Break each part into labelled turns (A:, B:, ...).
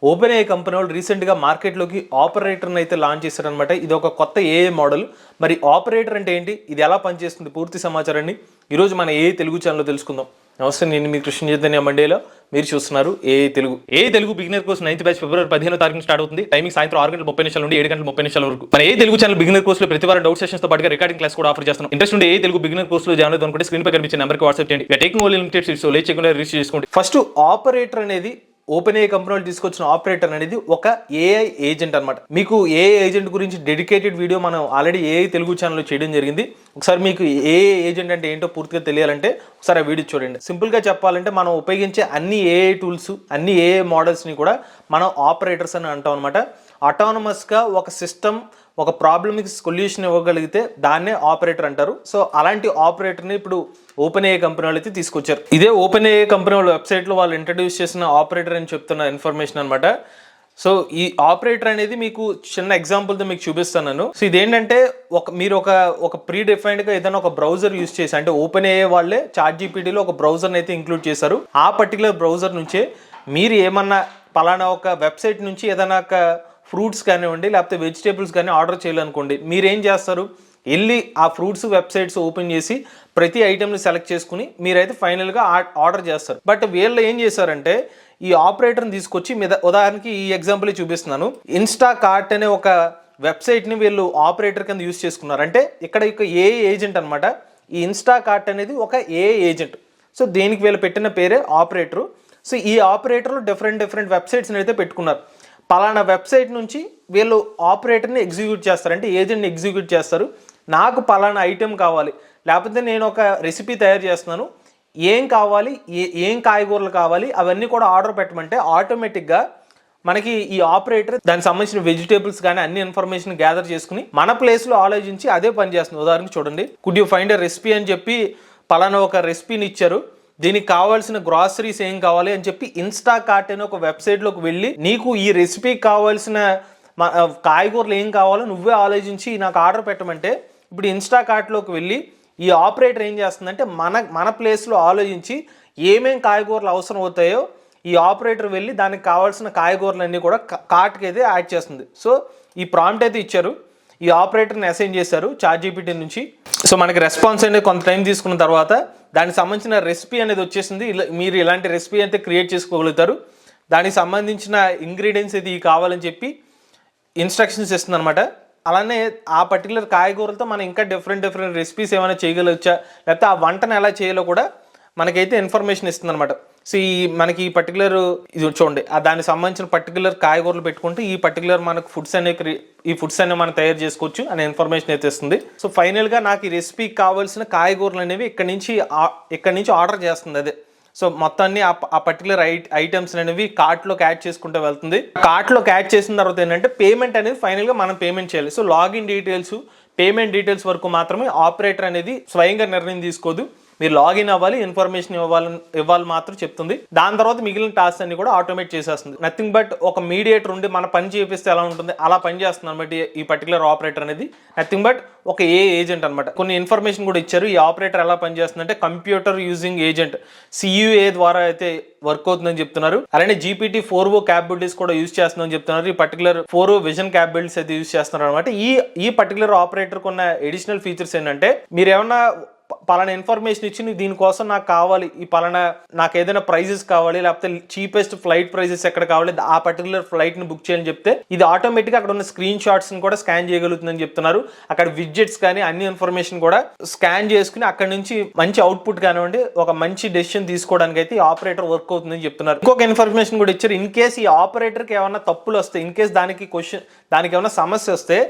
A: Open AI company వాళ్ళు రీసెంట్గా మార్కెట్లోకి ఆపరేటర్ని అయితే లాంచ్ చేశారనమాట. ఇది ఒక కొత్త ఏఐ మోడల్. మరి ఆపరేటర్ అంటే ఏంటి, ఇది ఎలా పనిచేస్తుంది, పూర్తి సమాచారాన్ని ఈరోజు మన ఏఐ తెలుగు ఛానల్లో తెలుసుకుందాం. నమస్తే, నేను మీ కృష్ణ చైతన్య మండేలో. మీరు చూస్తున్నారు AI Telugu beginner course 9th batch ఫిబ్రవరి 15వ తారీఖున స్టార్ట్ అవుతుంది. టైమింగ్ సాయంత్రం 6:30 నుండి 7:30 వరకు. మన ఏఐ తెలుగు ఛానల్ బిగినర్ కోర్సులో ప్రతి వారం డౌట్ సెషన్స్ తో పాటుగా రికార్డింగ్ క్లాస్ కూడా ఆఫర్ చేస్తున్నాం. ఇంట్రెస్ట్ ఉంటే ఏఐ తెలుగు బిగినర్ కోర్సులో జాయిన్ అవుతుంది అనుకుంటే స్క్రీన్ పై కనిపించే నెంబర్కి వాట్సాప్ చేయండి. Taking only limited seats, late చేయకుండా రిజిస్టర్ చేసుకోండి. ఫస్ట్ ఆపరేటర్ అనేది, ఓపెన్ ఏఐ కంపెనీ తీసుకొచ్చిన ఆపరేటర్ అనేది ఒక ఏఐ ఏజెంట్ అనమాట. మీకు ఏఐ ఏజెంట్ గురించి డెడికేటెడ్ వీడియో మనం ఆల్రెడీ ఏఐ తెలుగు ఛానల్లో చేయడం జరిగింది. ఒకసారి మీకు ఏఐ ఏజెంట్ అంటే ఏంటో పూర్తిగా తెలియాలంటే ఒకసారి ఆ వీడియో చూడండి. సింపుల్గా చెప్పాలంటే మనం ఉపయోగించే అన్ని ఏఐ టూల్స్, అన్ని ఏఐ మోడల్స్ని కూడా మనం ఆపరేటర్స్ అని అంటాం అనమాట. ఆటోనమస్గా ఒక సిస్టమ్, ఒక ప్రాబ్లమ్కి సొల్యూషన్ ఇవ్వగలిగితే దాన్నే ఆపరేటర్ అంటారు. సో అలాంటి ఆపరేటర్ని ఇప్పుడు ఓపెన్ ఏఐ కంపెనీ వాళ్ళు అయితే తీసుకొచ్చారు. ఇదే ఓపెన్ ఏఐ కంపెనీ వాళ్ళ వెబ్సైట్లో వాళ్ళు ఇంట్రడ్యూస్ చేసిన ఆపరేటర్ అని చెప్తున్న ఇన్ఫర్మేషన్ అనమాట. సో ఈ ఆపరేటర్ అనేది మీకు చిన్న ఎగ్జాంపుల్తో మీకు చూపిస్తాను. సో ఇదేంటంటే మీరు ఒక ప్రీ డిఫైన్డ్గా ఏదైనా ఒక బ్రౌజర్ యూస్ చేసి, అంటే ఓపెన్ ఏఐ వాళ్ళే ChatGPTలో ఒక బ్రౌజర్ని అయితే ఇంక్లూడ్ చేశారు. ఆ పర్టికులర్ బ్రౌజర్ నుంచే మీరు ఏమన్నా పలానా ఒక వెబ్సైట్ నుంచి ఏదైనా ఒక ఫ్రూట్స్ కానివ్వండి, లేకపోతే వెజిటేబుల్స్ కానీ ఆర్డర్ చేయాలనుకోండి, మీరేం చేస్తారు, వెళ్ళి ఆ ఫ్రూట్స్ వెబ్సైట్స్ ఓపెన్ చేసి ప్రతి ఐటెంని సెలెక్ట్ చేసుకుని మీరైతే ఫైనల్గా ఆర్డర్ చేస్తారు. బట్ వీళ్ళు ఏం చేశారంటే ఈ ఆపరేటర్ని తీసుకొచ్చి ఉదాహరణకి ఈ ఎగ్జాంపుల్ చూపిస్తున్నాను. ఇన్స్టాకార్ట్ అనే ఒక వెబ్సైట్ని వీళ్ళు ఆపరేటర్ కింద యూజ్ చేసుకున్నారు. అంటే ఇక్కడ ఏఐ ఏజెంట్ అనమాట. ఈ ఇన్స్టాకార్ట్ అనేది ఒక ఏఐ ఏజెంట్. సో దీనికి వీళ్ళు పెట్టిన పేరే ఆపరేటరు. సో ఈ ఆపరేటర్లో డిఫరెంట్ వెబ్సైట్స్ని అయితే పెట్టుకున్నారు. పలానా వెబ్సైట్ నుంచి వీళ్ళు ఆపరేటర్ని ఎగ్జిక్యూట్ చేస్తారు, అంటే ఏజెంట్ని ఎగ్జిక్యూట్ చేస్తారు. నాకు పలానా ఐటెం కావాలి, లేకపోతే నేను ఒక రెసిపీ తయారు చేస్తున్నాను, ఏం కావాలి, ఏం కాయగూరలు కావాలి, అవన్నీ కూడా ఆర్డర్ పెట్టమంటే ఆటోమేటిక్గా మనకి ఈ ఆపరేటర్ దానికి సంబంధించిన వెజిటేబుల్స్ కానీ అన్ని ఇన్ఫర్మేషన్ గ్యాదర్ చేసుకుని మన ప్లేస్లో ఆలోచించి అదే పని చేస్తుంది. ఉదాహరణకి చూడండి, could you find a recipe అని చెప్పి పలానా ఒక రెసిపీని ఇచ్చారు, దీనికి కావాల్సిన గ్రాసరీస్ ఏం కావాలి అని చెప్పి ఇన్స్టాకార్ట్ అనే ఒక వెబ్సైట్లోకి వెళ్ళి నీకు ఈ రెసిపీకి కావాల్సిన కాయగూరలు ఏం కావాలో నువ్వే ఆలోచించి నాకు ఆర్డర్ పెట్టమంటే, ఇప్పుడు ఇన్స్టాకార్ట్లోకి వెళ్ళి ఈ ఆపరేటర్ ఏం చేస్తుందంటే మన ప్లేస్లో ఆలోచించి ఏమేం కాయగూరలు అవసరం అవుతాయో ఈ ఆపరేటర్ వెళ్ళి దానికి కావాల్సిన కాయగూరలన్నీ కూడా కార్ట్కి అయితే యాడ్ చేస్తుంది. సో ఈ ప్రాంప్ట్ అయితే ఇచ్చారు, ఈ ఆపరేటర్ని అసైన్ చేశారు ChatGPT నుంచి. సో మనకి రెస్పాన్స్ అనేది కొంత టైం తీసుకున్న తర్వాత దానికి సంబంధించిన రెసిపీ అనేది వచ్చేసింది. మీరు ఇలాంటి రెసిపీ అయితే క్రియేట్ చేసుకోగలుగుతారు. దానికి సంబంధించిన ఇంగ్రీడియంట్స్ ఇది కావాలని చెప్పి ఇన్స్ట్రక్షన్స్ ఇస్తుంది అనమాట. అలానే ఆ పర్టికులర్ కాయగూరలతో మనం ఇంకా డిఫరెంట్ రెసిపీస్ ఏమైనా చేయగలవచ్చా, లేకపోతే ఆ వంటను ఎలా చేయాలో కూడా మనకైతే ఇన్ఫర్మేషన్ ఇస్తుంది అనమాట. సో మనకి ఈ పర్టికులర్ ఇది చూడండి, దానికి సంబంధించిన పర్టికులర్ కాయగూరలు పెట్టుకుంటే ఈ పర్టికులర్ మనకు ఫుడ్స్ అనేవి మనం తయారు చేసుకోవచ్చు అనే ఇన్ఫర్మేషన్ అయితే ఇస్తుంది. సో ఫైనల్గా నాకు ఈ రెసిపీకి కావాల్సిన కాయగూరలు అనేవి ఇక్కడ నుంచి ఆర్డర్ చేస్తుంది అదే. సో మొత్తాన్ని ఆ పర్టికులర్ ఐటమ్స్ అనేవి కార్ట్లోకి యాడ్ చేసుకుంటూ వెళ్తుంది. కార్ట్లోకి యాడ్ చేసిన తర్వాత ఏంటంటే పేమెంట్ అనేది ఫైనల్గా మనం పేమెంట్ చేయాలి. So login details, payment details వరకు మాత్రమే ఆపరేటర్ అనేది స్వయంగా నిర్ణయం తీసుకోదు. మీరు లాగిన్ అవ్వాలి, ఇన్ఫర్మేషన్ ఇవ్వాలి మాత్రం చెప్తుంది. దాని తర్వాత మిగిలిన టాస్క్ అన్ని కూడా ఆటోమేట్ చేసేస్తుంది. నథింగ్ బట్ ఒక మీడియేటర్ ఉండి మన పని చేపిస్తే ఎలా ఉంటుంది అలా పని చేస్తుంది అనమాట ఈ పర్టికులర్ ఆపరేటర్ అనేది. నథింగ్ బట్ ఒక ఏజెంట్ అనమాట. కొన్ని ఇన్ఫర్మేషన్ కూడా ఇచ్చారు. ఈ ఆపరేటర్ ఎలా పనిచేస్తుంది అంటే కంప్యూటర్ యూజింగ్ ఏజెంట్ CUA ద్వారా అయితే వర్క్ అవుతుందని చెప్తున్నారు. అలానే GPT-4o క్యాపబిలిటీస్ కూడా యూజ్ చేస్తుందని చెప్తున్నారు. ఈ పర్టికులర్ 4o విజన్ క్యాపబిలిటీస్ అయితే యూజ్ చేస్తున్నారు అనమాట. ఈ పర్టికులర్ ఆపరేటర్ కొన్న ఎడిషనల్ ఫీచర్స్ ఏంటంటే, మీరు ఏమన్నా పలానా ఇన్ఫర్మేషన్ ఇచ్చి దీనికోసం నాకు కావాలి, ఈ పలానా నాకు ఏదైనా ప్రైజెస్ కావాలి, లేకపోతే చీపెస్ట్ ఫ్లైట్ ప్రైజెస్ ఎక్కడ కావాలి, ఆ పర్టికులర్ ఫ్లైట్ని బుక్ చేయాలని చెప్తే ఇది ఆటోమేటిక్గా అక్కడ ఉన్న స్క్రీన్ షాట్స్ని కూడా స్కాన్ చేయగలుగుతుందని చెప్తున్నారు. అక్కడ విడ్జెట్స్ కానీ అన్ని ఇన్ఫర్మేషన్ కూడా స్కాన్ చేసుకుని అక్కడ నుంచి మంచి అవుట్పుట్ కానివ్వండి, ఒక మంచి డెసిషన్ తీసుకోవడానికి అయితే ఈ ఆపరేటర్ వర్క్ అవుతుందని చెప్తున్నారు. ఇంకొక ఇన్ఫర్మేషన్ కూడా ఇచ్చారు. ఇన్ కేస్ ఈ ఆపరేటర్కి ఏమైనా తప్పులు వస్తే, ఇన్ కేస్ దానికి ఏమైనా సమస్య వస్తే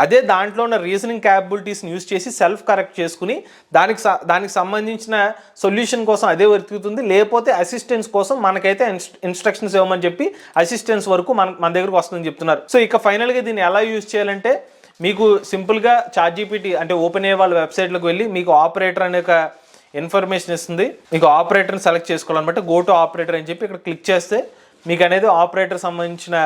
A: అదే దాంట్లో ఉన్న రీజనింగ్ క్యాపబిలిటీస్ని యూజ్ చేసి సెల్ఫ్ కరెక్ట్ చేసుకుని దానికి సంబంధించిన సొల్యూషన్ కోసం అదే వెతుకుతుంది. లేకపోతే అసిస్టెన్స్ కోసం మనకైతే ఇన్స్ట్రక్షన్స్ ఇవ్వమని చెప్పి అసిస్టెన్స్ వరకు మన దగ్గరకు వస్తుందని చెప్తున్నారు. సో ఇక ఫైనల్గా దీన్ని ఎలా యూజ్ చేయాలంటే, మీకు సింపుల్గా ChatGPT అంటే ఓపెన్ ఏఐ వాళ్ళ వెబ్సైట్లోకి వెళ్ళి మీకు ఆపరేటర్ అనే ఒక ఇన్ఫర్మేషన్ ఇస్తుంది. మీకు ఆపరేటర్ని సెలెక్ట్ చేసుకోవాలన్నమాట. గో టు ఆపరేటర్ అని చెప్పి ఇక్కడ క్లిక్ చేస్తే మీకు అనేది ఆపరేటర్ సంబంధించిన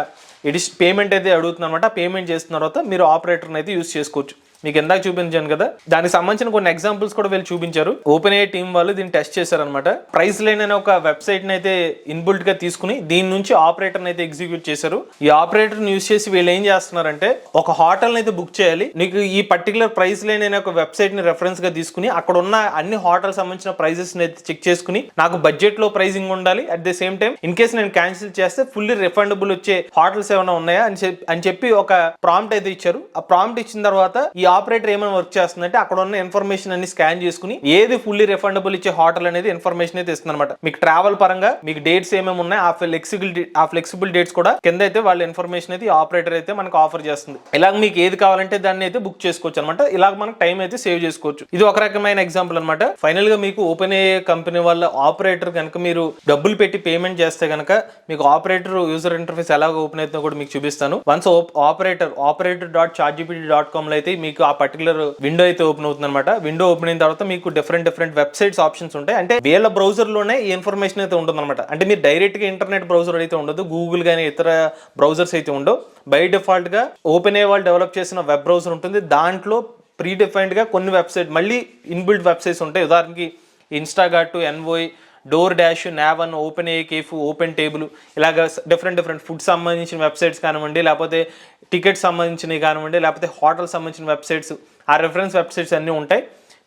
A: పేమెంట్ అయితే అడుగుతుంది అనమాట. పేమెంట్ చేసిన తర్వాత మీరు ఆపరేటర్ని అయితే యూజ్ చేసుకోవచ్చు. మీకు ఎందాక చూపించాను కదా, దానికి సంబంధించిన కొన్ని ఎగ్జాంపుల్స్ కూడా వీళ్ళు చూపించారు. ఓపెన్ ఏ టీం వాళ్ళు దీన్ని టెస్ట్ చేశారనమాట. ప్రైస్ లైన్ అనే ఒక వెబ్సైట్ ని అయితే ఇన్బుల్ట్ గా తీసుకుని దీని నుంచి ఆపరేటర్ అయితే ఎగ్జిక్యూట్ చేశారు. ఈ ఆపరేటర్ యూస్ చేసి వీళ్ళు ఏం చేస్తున్నారంటే, ఒక హోటల్ అయితే బుక్ చేయాలి, నీకు ఈ పర్టికులర్ ప్రైస్ లైన్ అనే ఒక వెబ్సైట్ ని రెఫరెన్స్ గా తీసుకుని అక్కడ ఉన్న అన్ని హోటల్ సంబంధించిన ప్రైజెస్ అయితే చెక్ చేసుకుని నాకు బడ్జెట్ లో ప్రైసింగ్ ఉండాలి, at the same time in case నేను క్యాన్సిల్ చేస్తే ఫుల్లీ రిఫండబుల్ వచ్చే హోటల్స్ ఏమైనా ఉన్నాయా అని చెప్పి ఒక ప్రాంప్ట్ అయితే ఇచ్చారు. ఆ ప్రాంప్ట్ ఇచ్చిన తర్వాత ఈ ఆపరేటర్ ఏమైనా వర్క్ చేస్తుందంటే అక్కడ ఉన్న ఇన్ఫర్మేషన్ అన్ని స్కాన్ చేసుకుని ఏది ఫుల్లీ రిఫండబుల్ ఇచ్చే హోటల్ అనేది ఇన్ఫర్మేషన్ అయితే ఇస్తుంది అనమాట. మీకు ట్రావెల్ పరంగా మీకు డేట్స్ ఏమేమి ఉన్నాయి, ఆ ఫ్లెక్సిబుల్ డేట్స్ కూడా కింద అయితే వాళ్ళ ఇన్ఫర్మేషన్ అయితే ఆపరేటర్ అయితే మనకు ఆఫర్ చేస్తుంది. ఇలాగ మీకు ఏది కావాలంటే దాన్ని అయితే బుక్ చేసుకోవచ్చు అనమాట. ఇలాగ మనకు టైం అయితే సేవ్ చేసుకోవచ్చు. ఇది ఒక రకమైన ఎగ్జాంపుల్ అనమాట. ఫైనల్ గా మీకు ఓపెన్ ఏ కంపెనీ వాళ్ళ ఆపరేటర్ కనుక మీరు డబ్బులు పెట్టి పేమెంట్ చేస్తే కనుక మీకు ఆపరేటర్ యూజర్ ఇంటర్ఫేస్ ఎలా ఓపెన్ అవుతుందో కూడా మీకు చూపిస్తాను. వన్స్ operator.chatgpt.com లో అయితే మీకు ఆ పర్టికులర్ విండో అయితే ఓపెన్ అవుతుంది అనమాట. విండో ఓపెన్ అయిన తర్వాత మీకు డిఫరెంట్ వెబ్సైట్స్ ఆప్షన్స్ ఉంటాయి. అంటే వీళ్ళ బ్రౌజర్ లోనే ఈ ఇన్ఫర్మేషన్ అయితే ఉంటుంది అనమాట. అంటే మీరు డైరెక్ట్ గా ఇంటర్నెట్ బ్రౌజర్ అయితే ఉండదు, గూగుల్ గానీ ఇతర బ్రౌజర్స్ అయితే ఉండవు. బై డిఫాల్ట్ గా ఓపెన్ ఏ వాళ్ళు డెవలప్ చేసిన వెబ్ బ్రౌజర్ ఉంటుంది. దాంట్లో ప్రీ డిఫైన్డ్ గా కొన్ని వెబ్సైట్ మళ్ళీ ఇన్బిల్ట్ వెబ్సైట్స్ ఉంటాయి. ఉదాహరణకి ఇన్స్టాగార్ట్, ఎన్వోయ్, డోర్ డాష్, నావన్, ఓపెన్ ఏ కేఫ్, ఓపెన్ టేబుల్, ఇలాగ డిఫరెంట్ ఫుడ్ సంబంధించిన వెబ్సైట్స్ కానివ్వండి, లేకపోతే టికెట్స్ సంబంధించినవి కానివ్వండి, లేకపోతే హోటల్ సంబంధించిన వెబ్సైట్స్, ఆ రెఫరెన్స్ వెబ్సైట్స్ అన్నీ ఉంటాయి.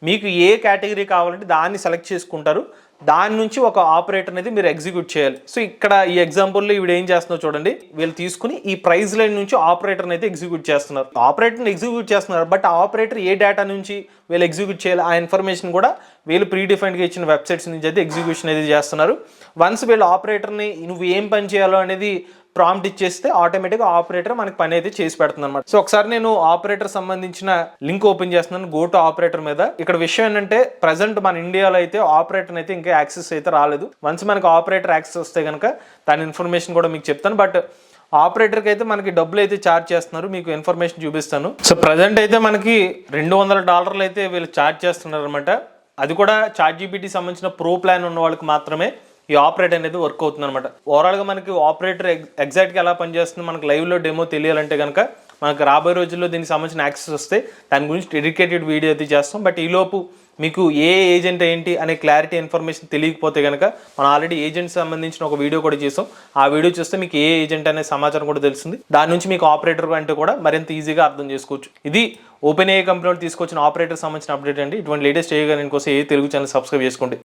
A: మీకు ఏ కేటగిరీ కావాలంటే దాన్ని సెలెక్ట్ చేసుకుంటారు. దాని నుంచి ఒక ఆపరేటర్ అనేది మీరు ఎగ్జిక్యూట్ చేయాలి. సో ఇక్కడ ఈ ఎగ్జాంపుల్లో వీడు ఏం చేస్తున్నావు చూడండి, వీళ్ళు తీసుకుని ఈ ప్రైస్ లైన్ నుంచి ఆపరేటర్ అయితే ఎగ్జిక్యూట్ చేస్తున్నారు. ఆపరేటర్ని ఎగ్జిక్యూట్ చేస్తున్నారు, బట్ ఆ ఆపరేటర్ ఏ డేటా నుంచి వీళ్ళు ఎగ్జిక్యూట్ చేయాలి ఆ ఇన్ఫర్మేషన్ కూడా వీళ్ళు ప్రీ డిఫైన్డ్గా ఇచ్చిన వెబ్సైట్స్ నుంచి అయితే ఎగ్జిక్యూషన్ అనేది చేస్తున్నారు. వన్స్ వీళ్ళు ఆపరేటర్ని నువ్వు ఏం పని చేయాలో అనేది ప్రాంప్ట్ ఇచ్చేస్తే ఆటోమేటిక్గా ఆపరేటర్ మనకి పని అయితే చేసి పెడుతుంది అనమాట. సో ఒకసారి నేను ఆపరేటర్ సంబంధించిన లింక్ ఓపెన్ చేస్తున్నాను గో టు ఆపరేటర్ మీద. ఇక్కడ విషయం ఏంటంటే ప్రజెంట్ మన ఇండియాలో అయితే ఆపరేటర్ అయితే ఇంకా యాక్సెస్ అయితే రాలేదు. వన్స్ మనకి ఆపరేటర్ యాక్సెస్ వస్తే కనుక దాని ఇన్ఫర్మేషన్ కూడా మీకు చెప్తాను. బట్ ఆపరేటర్కి అయితే మనకి డబ్బులు అయితే ఛార్జ్ చేస్తున్నారు, మీకు ఇన్ఫర్మేషన్ చూపిస్తాను. సో ప్రజెంట్ అయితే మనకి $200 అయితే వీళ్ళు ఛార్జ్ చేస్తున్నారు అనమాట. అది కూడా ChatGPT సంబంధించిన ప్రో ప్లాన్ ఉన్న వాళ్ళకి మాత్రమే ఈ ఆపరేటర్ అనేది వర్క్ అవుతుంది అనమాట. ఓవరాల్గా మనకి ఆపరేటర్ ఎగ్జాక్ట్గా ఎలా పనిచేస్తుంది మనకి లైవ్లో డెమో తెలియాలంటే కనుక మనకు రాబోయే రోజుల్లో దీనికి సంబంధించిన యాక్సెస్ వస్తే దాని గురించి డెడికేటెడ్ వీడియో అయితే చేస్తాం. బట్ ఈలోపు మీకు ఏ ఏజెంట్ ఏంటి అనే క్లారిటీ ఇన్ఫర్మేషన్ తెలియకపోతే కనుక మనం ఆల్రెడీ ఏజెంట్ సంబంధించిన ఒక వీడియో కూడా చేసాం. ఆ వీడియో చూస్తే మీకు ఏ ఏజెంట్ అనే సమాచారం కూడా తెలుస్తుంది. దాని నుంచి మీకు ఆపరేటర్ అంటే కూడా మరింత ఈజీగా అర్థం చేసుకోవచ్చు. ఇది ఓపెన్ ఏ కంపెనీ తీసుకొచ్చిన ఆపరేటర్ సంబంధించిన అప్డేట్ అండి. ఇటువంటి లేటెస్ట్ చేయగా నేను కోసం ఏ తెలుగు ఛానల్ సబ్స్క్రైబ్ చేసుకోండి.